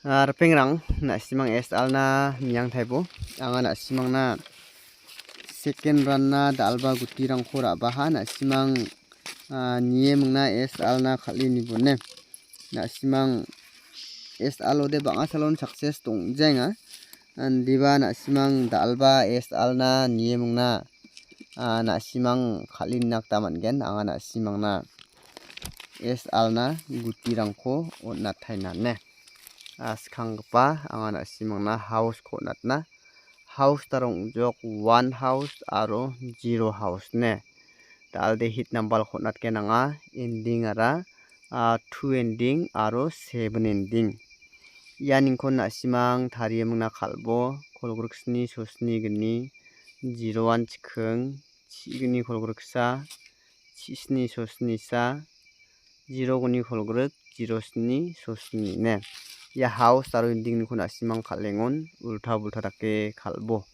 Repengrang na simang SL na miyang thaibo anga na simang na second run na dalba gutirang khora baha na simang niye mungna SL na khali ni bonne na simang SL ode banga salon success tong jenga andiba na simang dalba SL na niye mungna na simang khali nak taman gen anga na simang na SL na gutirang kho onna thaina ne askhangpa anga na simang na house ko natna house tarong jok 1 house aro 0 house ne dalde hit number ko nat ke nanga ending ara 2 ending aro 7 ending yaning ko na simang thari mungna khalbo kolgruksni sosni gni 01 chikhung chigni kolgruksa chisni sosni sa 0 gni kolgruk 07 sosni ne ya house aro ending ni kuna simang khalengon ultha bultha take khalbo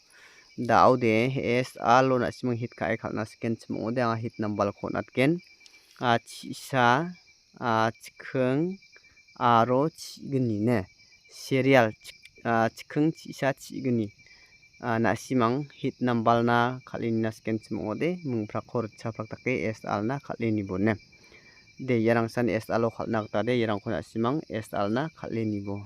da aude SL lo na simang hit kai khalna scan chmo de anga hit number ko natken chisa chikhung aro chigni ne serial chikhung chisa chigni na simang hit number na khalini na scan chmo de mungphra khor chaprak take SL na khalini bonne de yarang san SL lo khalna ta de yarang khona simang SL na khalini bo